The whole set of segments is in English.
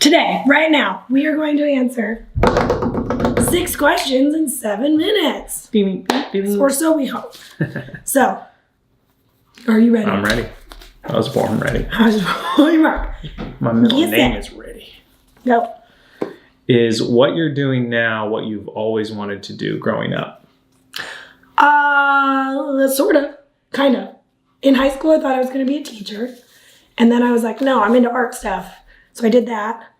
Today, right now, we are going to answer 6 questions in 7 minutes. Or so we hope. So, are you ready? I'm ready. I was born ready. My middle name is Ready. Go. Is what you're doing now what you've always wanted to do growing up? Sort of. Kind of. In high school, I thought I was going to be a teacher. And then I was like, no, I'm into art stuff. So I did that.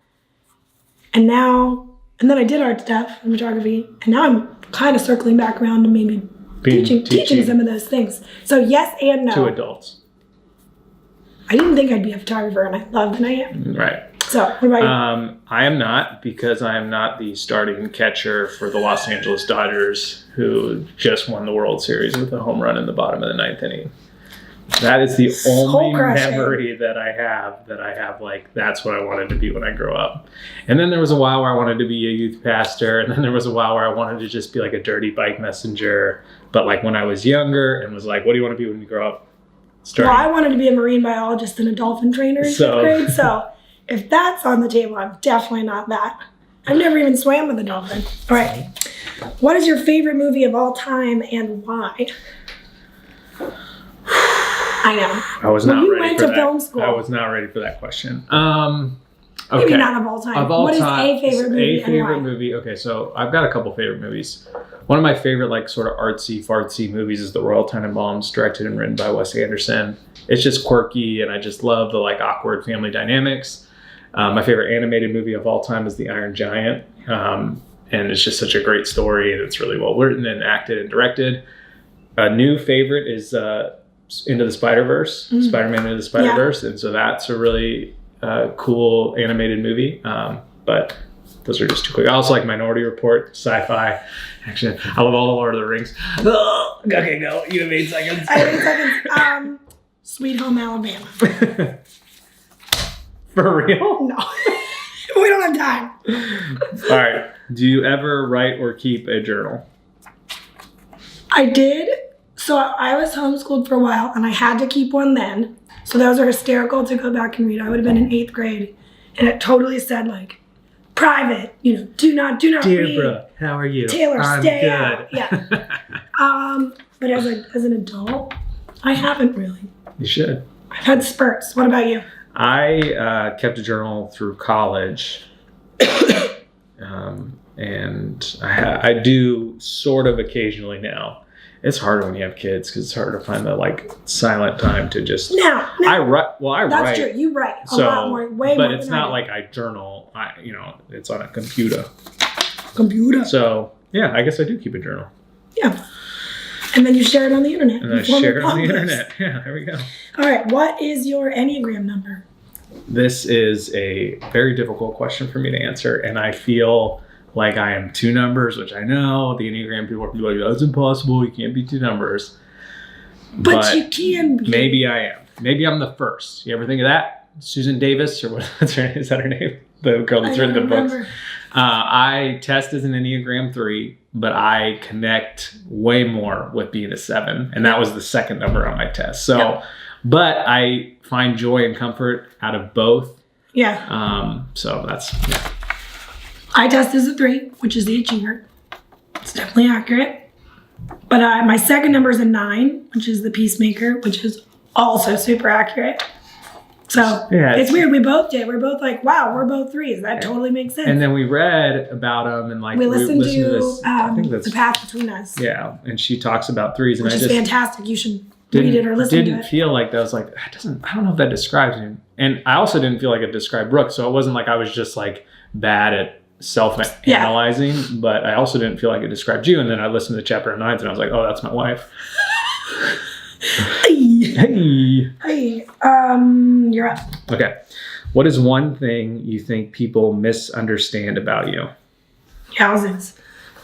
And then I did art stuff, photography. And now I'm kind of circling back around to maybe teaching some of those things. So yes and no. To adults. I didn't think I'd be a photographer, and I love that I am. Right. So, what about you? I am not, because I am not the starting catcher for the Los Angeles Dodgers, who just won the World Series with a home run in the bottom of the 9th inning. That is the only memory that I have, like, that's what I wanted to be when I grow up. And then there was a while where I wanted to be a youth pastor, and then there was a while where I wanted to just be like a dirty bike messenger. But like when I was younger and was like, what do you want to be when you grow up? Well, I wanted to be a marine biologist and a dolphin trainer in 5th grade, so if that's on the table, I'm definitely not that. I've never even swam with a dolphin. All right. What is your favorite movie of all time and why? I know. I was not ready for that. You went to film school. I was not ready for that question. Okay. Maybe not of all time. Of all what time, is a favorite movie? A favorite movie. Okay, so I've got a couple favorite movies. One of my favorite, like, sort of artsy, fartsy movies is The Royal Tenenbaums, directed and written by Wes Anderson. It's just quirky, and I just love the, like, awkward family dynamics. My favorite animated movie of all time is The Iron Giant, and it's just such a great story, and it's really well written and acted and directed. A new favorite is Into the Spider-Verse, Spider-Man Into the Spider-Verse, and so that's a really cool animated movie, but those are just too quick. I also like Minority Report, sci-fi action. I love all the Lord of the Rings. Okay, go. You have 8 seconds. I have 8 seconds. Sweet Home Alabama. For real? No. We don't have time. All right. Do you ever write or keep a journal? I did. So I was homeschooled for a while, and I had to keep one then. So those are hysterical to go back and read. I would have been in 8th grade, and it totally said, like, private, do not Dear read. Brooke, how are you? Taylor, I'm stay good. out. Yeah. But as an adult, I haven't really. You should. I've had spurts. What about you? I kept a journal through college, and I do sort of occasionally now. It's harder when you have kids because it's harder to find the, like, silent time to just. No. I write. Well, I That's write. true. You write a lot more, way more. But it's not like I journal. It's on a computer. So yeah, I guess I do keep a journal. Yeah. And then you share it on the internet. And I share it on the internet. Yeah, there we go. All right. What is your Enneagram number? This is a very difficult question for me to answer, and I feel like I am 2 numbers, which I know the Enneagram people are like, that's impossible. You can't be 2 numbers. But you can be. Maybe I am. Maybe I'm the first. You ever think of that? Susan Davis, or what's her name? Is that her name? The girl that's written the books. I test as an Enneagram 3, but I connect way more with being a 7. And that was the 2nd number on my test. So, but I find joy and comfort out of both. Yeah. So that's, yeah. I test as a 3, which is the achiever. It's definitely accurate. But my 2nd number is a 9, which is the peacemaker, which is also super accurate. So yeah, it's weird. We both did. We're both like, wow, we're both 3s. That totally makes sense. And then we read about them, and like we listened to this, I think that's The Path Between Us. Yeah, and she talks about 3s, and which is fantastic. You should read it or listen to it. Didn't feel like that was like, I don't know if that describes him. And I also didn't feel like it described Brooke. So it wasn't like I was just like bad at self-analyzing, but I also didn't feel like it described you. And then I listened to chapter 9 and I was like, oh, that's my wife. Hey. You're up. Okay. What is one thing you think people misunderstand about you? Houses.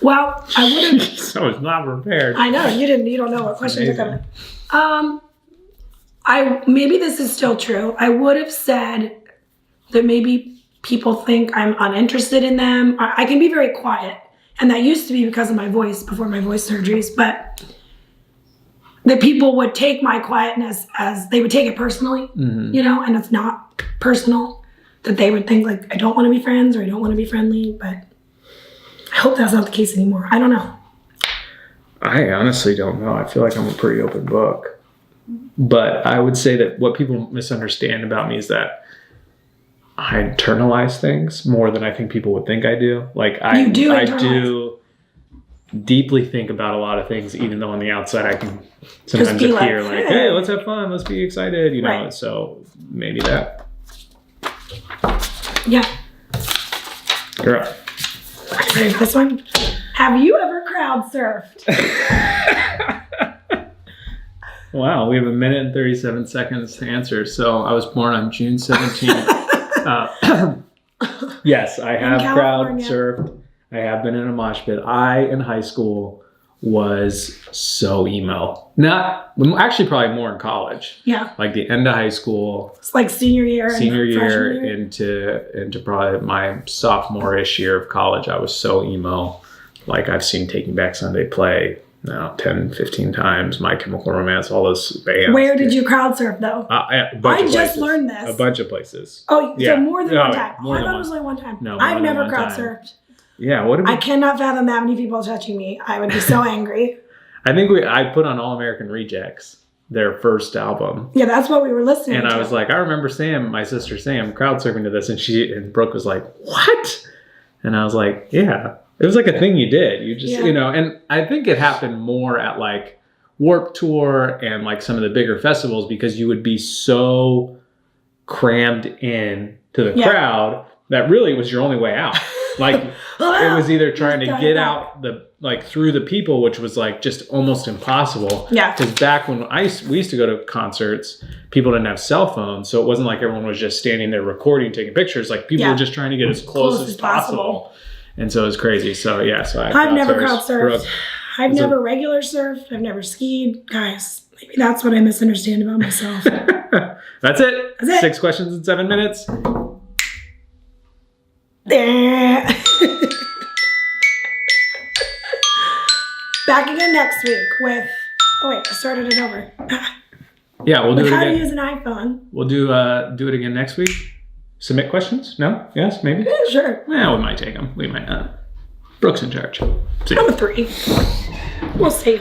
Well, I would have. I was not prepared. I know you didn't. You don't know what questions are coming. Maybe this is still true. I would have said that maybe people think I'm uninterested in them. I can be very quiet, and that used to be because of my voice before my voice surgeries. But that people would take my quietness as they would take it personally, and it's not personal. that they would think like I don't want to be friends or I don't want to be friendly, but I hope that's not the case anymore. I don't know. I honestly don't know. I feel like I'm a pretty open book. But I would say that what people misunderstand about me is that I internalize things more than I think people would think I do. Like I do deeply think about a lot of things, even though on the outside I can sometimes appear like, hey, let's have fun, let's be excited, you know. Right. So maybe that. Yeah. You're up. Okay, this one. Have you ever crowd surfed? Wow, we have 1 minute and 37 seconds to answer. So I was born on June 17th. Yes, I have crowd surfed. I have been in a mosh pit. I, in high school, was so emo. Actually, probably more in college. Yeah. Like the end of high school. It's like senior year into probably my sophomore-ish year of college. I was so emo. Like I've seen Taking Back Sunday play 10, 15 times. My Chemical Romance, all those bands. Where did you crowd surf though? I just learned this. A bunch of places. Oh, yeah. So more than one time. I thought it was like one time. No, I've never crowd surfed. Yeah, I cannot fathom that many people touching me. I would be so angry. I think I put on All American Rejects, their first album. Yeah, that's what we were listening to. And I was like, I remember my sister Sam, crowd surfing to this, and Brooke was like, what? And I was like, yeah. It was like a thing you did. You just, you know, and I think it happened more at like Warped Tour and like some of the bigger festivals because you would be so crammed in to the crowd that really was your only way out. Like it was either trying to get out through the people, which was like just almost impossible. Yeah. Because back when we used to go to concerts, people didn't have cell phones, so it wasn't like everyone was just standing there recording, taking pictures. Like people were just trying to get as close as possible. And so it was crazy. So I've never crowd surfed. I've never regular surfed. I've never skied. Guys, maybe that's what I misunderstand about myself. That's it. 6 questions in 7 minutes. Back again next week with. Oh wait, I started it over. Yeah, we'll do it again. How to use an iPhone. We'll do it again next week. Submit questions? No? Yes? Maybe? Yeah, sure. Yeah, we might take them. We might not. Brooke's in charge. See. I'm a 3. We'll see.